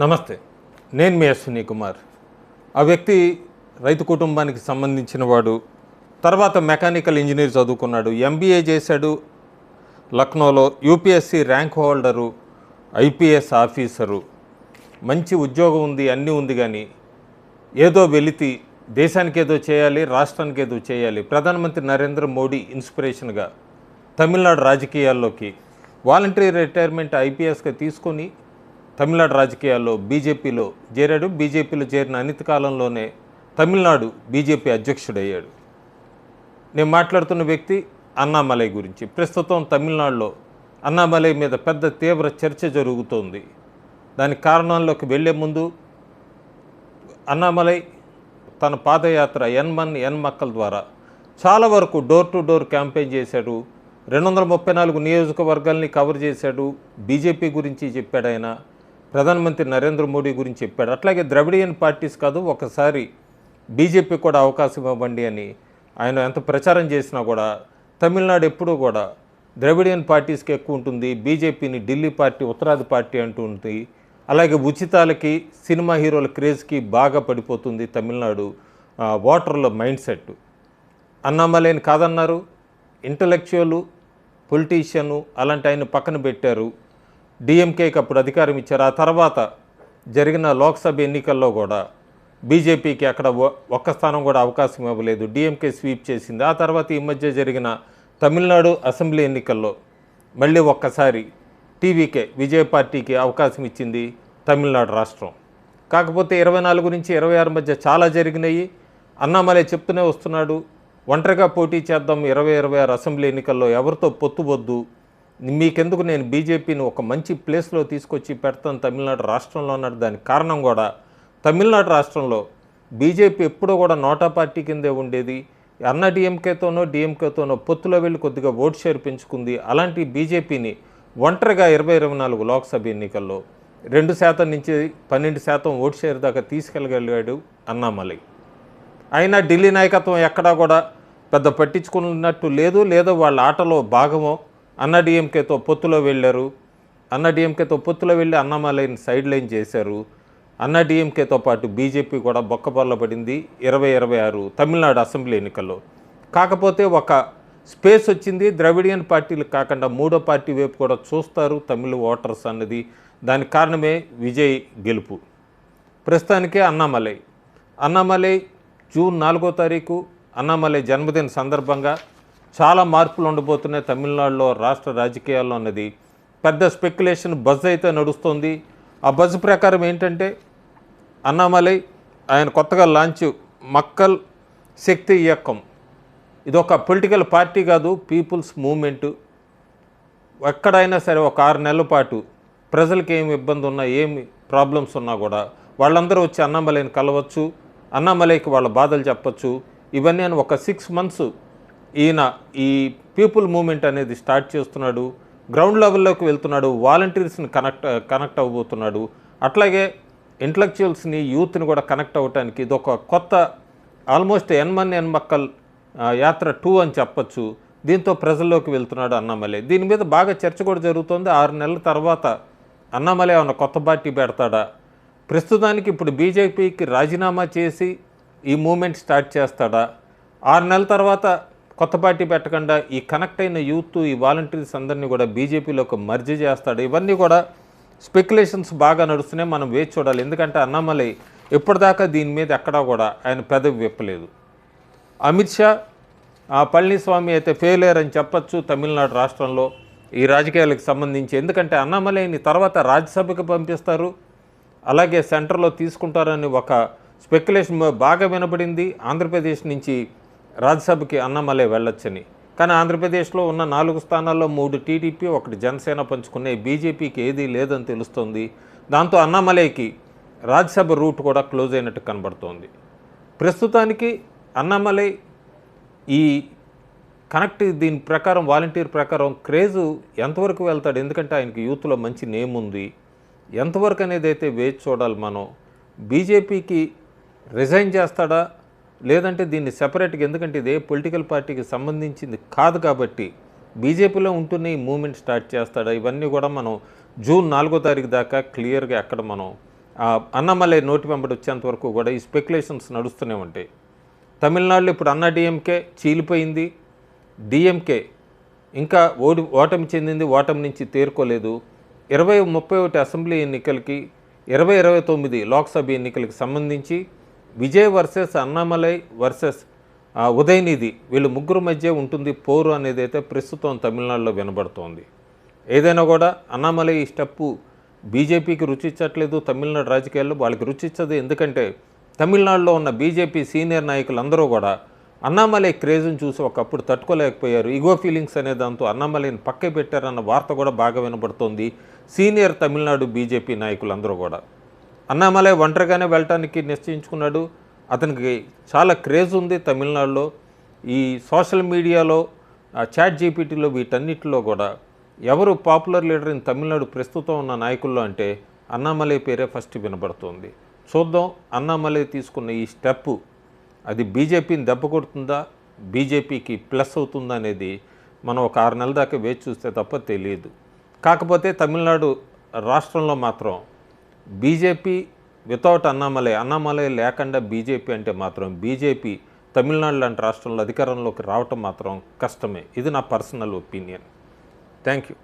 నమస్తే. నేను మీ అశ్విని కుమార్. ఆ వ్యక్తి రైతు కుటుంబానికి సంబంధించిన వాడు. తర్వాత మెకానికల్ ఇంజనీర్ చదువుకున్నాడు. ఎంబీఏ చేశాడు లక్నోలో. UPSC rank holder, IPS officer. మంచి ఉద్యోగం ఉంది, అన్నీ ఉంది. కానీ ఏదో వెలితి దేశానికి ఏదో చేయాలి, రాష్ట్రానికి ఏదో చేయాలి. ప్రధానమంత్రి నరేంద్ర మోడీ ఇన్స్పిరేషన్గా తమిళనాడు రాజకీయాల్లోకి వాలంటరీ రిటైర్మెంట్ ఐపీఎస్గా తీసుకొని తమిళనాడు రాజకీయాల్లో బీజేపీలో చేరాడు. బీజేపీలో చేరిన అనిత కాలంలోనే తమిళనాడు బీజేపీ అధ్యక్షుడయ్యాడు. నేను మాట్లాడుతున్న వ్యక్తి అన్నామలై గురించి. ప్రస్తుతం తమిళనాడులో అన్నామలై మీద పెద్ద తీవ్ర చర్చ జరుగుతోంది. దాని కారణాల్లోకి వెళ్లే ముందు అన్నామలై తన పాదయాత్ర ఎన్ మక్కల్ ద్వారా చాలా వరకు డోర్ టు డోర్ క్యాంపెయిన్ చేశాడు. 234 నియోజకవర్గాల్ని కవర్ చేశాడు. బీజేపీ గురించి చెప్పాడు ఆయన. ప్రధానమంత్రి నరేంద్ర మోడీ గురించి చెప్పాడు. అట్లాగే ద్రవిడియన్ పార్టీస్ కాదు, ఒకసారి బీజేపీ కూడా అవకాశం ఇవ్వండి అని ఆయన ఎంత ప్రచారం చేసినా కూడా తమిళనాడు ఎప్పుడూ కూడా ద్రవిడియన్ పార్టీస్కి ఎక్కువ ఉంటుంది. బీజేపీని ఢిల్లీ పార్టీ, ఉత్తరాది పార్టీ అంటూ ఉంటుంది. అలాగే ఉచితాలకి, సినిమా హీరోల క్రేజ్కి బాగా పడిపోతుంది తమిళనాడు ఓటర్ల మైండ్ సెట్. అన్నామలైని కాదన్నారు. ఇంటలెక్చువల్ పొలిటీషియను అలాంటి ఆయన పక్కన పెట్టారు. డిఎంకేకి అప్పుడు అధికారం ఇచ్చారు. ఆ తర్వాత జరిగిన లోక్సభ ఎన్నికల్లో కూడా బీజేపీకి అక్కడ ఒక్క స్థానం కూడా అవకాశం ఇవ్వలేదు. డిఎంకే స్వీప్ చేసింది. ఆ తర్వాత ఈ మధ్య జరిగిన తమిళనాడు అసెంబ్లీ ఎన్నికల్లో మళ్ళీ ఒక్కసారి టీవీకే, విజయ పార్టీకి అవకాశం ఇచ్చింది తమిళనాడు రాష్ట్రం. కాకపోతే 24 నుంచి 26 మధ్య చాలా జరిగినాయి. అన్నామలై చెప్తూనే వస్తున్నాడు, ఒంటరిగా పోటీ చేద్దాం 2026 అసెంబ్లీ ఎన్నికల్లో, ఎవరితో పొత్తు వద్దు, మీకెందుకు, నేను బీజేపీని ఒక మంచి ప్లేస్లో తీసుకొచ్చి పెడతాను తమిళనాడు రాష్ట్రంలో అన్నాడు. దానికి కారణం కూడా తమిళనాడు రాష్ట్రంలో బీజేపీ ఎప్పుడూ కూడా నోటా పార్టీ కిందే ఉండేది. అన్న డిఎంకేతోనో పొత్తులో వెళ్ళి కొద్దిగా ఓట్ షేర్ పెంచుకుంది. అలాంటి బీజేపీని ఒంటరిగా 2024 లోక్సభ ఎన్నికల్లో 2% నుంచి 12% ఓట్ షేర్ దాకా తీసుకెళ్ళగలిగాడు అన్నామలై. అయినా ఢిల్లీ నాయకత్వం ఎక్కడా కూడా పెద్ద పట్టించుకున్నట్టు లేదు. లేదో వాళ్ళ ఆటలో భాగమో అన్న డిఎంకేతో పొత్తులో వెళ్ళారు. అన్న డిఎంకేతో పొత్తులో వెళ్ళి అన్నామలైని సైడ్ లైన్ చేశారు. అన్న డిఎంకేతో పాటు బీజేపీ కూడా బొక్కబొల్ల పడింది 2026 తమిళనాడు అసెంబ్లీ ఎన్నికల్లో. కాకపోతే ఒక స్పేస్ వచ్చింది. ద్రవిడియన్ పార్టీలు కాకుండా మూడో పార్టీ వైపు కూడా చూస్తారు తమిళ ఓటర్స్ అన్నది. దానికి కారణమే విజయ్ గెలుపు. ప్రస్తుతానికి అన్నామలై జూన్ 4వ తారీఖు అన్నామలై జన్మదిన సందర్భంగా చాలా మార్పులు ఉండబోతున్నాయి తమిళనాడులో రాష్ట్ర రాజకీయాల్లో అన్నది పెద్ద స్పెక్యులేషన్ బజ్ అయితే నడుస్తుంది. ఆ బజ్ ప్రకారం ఏంటంటే అన్నామలై ఆయన కొత్తగా లాంచ్ మక్కల్ శక్తి ఇయక్కం, ఇదొక పొలిటికల్ పార్టీ కాదు, పీపుల్స్ మూవ్మెంటు. ఎక్కడైనా సరే ఒక 6 నెలల పాటు ప్రజలకు ఏమి ఇబ్బంది ఉన్నా, ఏమి ప్రాబ్లమ్స్ ఉన్నా కూడా వాళ్ళందరూ వచ్చి అన్నామలైని కలవచ్చు, అన్నామలైకి వాళ్ళ బాధలు చెప్పచ్చు. ఇవన్నీ అని ఒక 6 months ఈయన ఈ పీపుల్ మూవ్మెంట్ అనేది స్టార్ట్ చేస్తున్నాడు. గ్రౌండ్ లెవెల్లోకి వెళ్తున్నాడు. వాలంటీర్స్ని కనెక్ట్ అవ్వబోతున్నాడు. అట్లాగే ఇంటలెక్చువల్స్ని, యూత్ని కూడా కనెక్ట్ అవ్వటానికి ఇదొక కొత్త ఆల్మోస్ట్ ఎన్ మక్కల్ యాత్ర 2 అని చెప్పచ్చు. దీంతో ప్రజల్లోకి వెళ్తున్నాడు అన్నామలై. దీని మీద బాగా చర్చ కూడా జరుగుతుంది. 6 నెలల తర్వాత అన్నామలై ఏమన్నా కొత్త పార్టీ పెడతాడా? ప్రస్తుతానికి ఇప్పుడు బీజేపీకి రాజీనామా చేసి ఈ మూమెంట్ స్టార్ట్ చేస్తాడా? 6 నెలల తర్వాత కొత్త పార్టీ పెట్టకుండా ఈ కనెక్ట్ అయిన యూత్, ఈ వాలంటీర్స్ అందరినీ కూడా బీజేపీలోకి మర్జ్ చేస్తాడు. ఇవన్నీ కూడా స్పెక్యులేషన్స్ బాగా నడుస్తున్నాయి. మనం వేచి చూడాలి. ఎందుకంటే అన్నామలై ఇప్పటిదాకా దీని మీద ఎక్కడా కూడా ఆయన పెదవి విప్పలేదు. అమిత్ షా, పళనిస్వామి అయితే ఫెయిలియర్ అని చెప్పచ్చు తమిళనాడు రాష్ట్రంలో ఈ రాజకీయాలకు సంబంధించి. ఎందుకంటే అన్నామలైని తర్వాత రాజ్యసభకి పంపిస్తారు, అలాగే సెంటర్లో తీసుకుంటారని ఒక స్పెక్యులేషన్ బాగా వినపడింది. ఆంధ్రప్రదేశ్ నుంచి రాజ్యసభకి అన్నామలై వెళ్ళొచ్చని. కానీ ఆంధ్రప్రదేశ్లో ఉన్న 4 స్థానాల్లో 3 టీడీపీ, 1 జనసేన పంచుకున్నాయి. బీజేపీకి ఏదీ లేదని తెలుస్తోంది. దాంతో అన్నామలైకి రాజ్యసభ రూట్ కూడా క్లోజ్ అయినట్టు కనబడుతోంది. ప్రస్తుతానికి అన్నామలై ఈ దీని ప్రకారం, వాలంటీర్ ప్రకారం క్రేజు ఎంతవరకు వెళ్తాడు? ఎందుకంటే ఆయనకి యూత్లో మంచి నేమ్ ఉంది. ఎంతవరకు అనేది అయితే వేచి చూడాలి మనం. బీజేపీకి రిజైన్ చేస్తాడా, లేదంటే దీన్ని సెపరేట్గా, ఎందుకంటే ఇదే పొలిటికల్ పార్టీకి సంబంధించింది కాదు కాబట్టి బీజేపీలో ఉంటూనే ఈ మూవ్మెంట్ స్టార్ట్ చేస్తాడా? ఇవన్నీ కూడా మనం జూన్ 4వ తారీఖు దాకా క్లియర్గా ఎక్కడ మనం అన్నామలై నోటి వెంబడి వచ్చేంత వరకు కూడా ఈ స్పెక్యులేషన్స్ నడుస్తూనే ఉంటాయి. తమిళనాడులో ఇప్పుడు అన్నా డిఎంకే చీలిపోయింది, డిఎంకే ఇంకా ఓటమి చెందింది, ఓటమి నుంచి తేరుకోలేదు. 2031 అసెంబ్లీ ఎన్నికలకి 2029 లోక్సభ ఎన్నికలకి సంబంధించి విజయ్ వర్సెస్ అన్నామలై వర్సెస్ ఉదయనిధి వీళ్ళు ముగ్గురు మధ్య ఉంటుంది పోరు అనేది అయితే ప్రస్తుతం తమిళనాడులో వినబడుతోంది. ఏదైనా కూడా అన్నామలై ఈ స్టెప్పు బీజేపీకి రుచించట్లేదు. తమిళనాడు రాజకీయాల్లో వాళ్ళకి రుచించదు. ఎందుకంటే తమిళనాడులో ఉన్న బీజేపీ సీనియర్ నాయకులందరూ కూడా అన్నామలై క్రేజ్ని చూసి ఒకప్పుడు తట్టుకోలేకపోయారు. ఈగో ఫీలింగ్స్ అనే దాంతో అన్నామలైని పక్కే పెట్టారన్న వార్త కూడా బాగా వినబడుతోంది సీనియర్ తమిళనాడు బీజేపీ నాయకులందరూ కూడా. అన్నామలై ఒంటరిగానే వెళ్ళటానికి నిశ్చయించుకున్నాడు. అతనికి చాలా క్రేజ్ ఉంది తమిళనాడులో. ఈ సోషల్ మీడియాలో చాట్ జీపీటీలో వీటన్నిటిలో కూడా ఎవరు పాపులర్ లీడర్ ఇన్ తమిళనాడు ప్రస్తుతం ఉన్న నాయకుల్లో అంటే అన్నామలై పేరే ఫస్ట్ వినబడుతోంది. చూద్దాం అన్నామలై తీసుకున్న ఈ స్టెప్పు అది బీజేపీని దెబ్బ కొడుతుందా, బీజేపీకి ప్లస్ అవుతుందా అనేది మనం ఒక 6 నెలల దాకా వేచి చూస్తే తప్ప తెలియదు. కాకపోతే తమిళనాడు రాష్ట్రంలో మాత్రం బీజేపీ వితౌట్ అన్నామలై లేకుండా బీజేపీ అంటే మాత్రం బీజేపీ తమిళనాడు లాంటి రాష్ట్రంలో అధికారంలోకి రావటం మాత్రం కష్టమే. ఇది నా పర్సనల్ ఒపీనియన్. Thank you.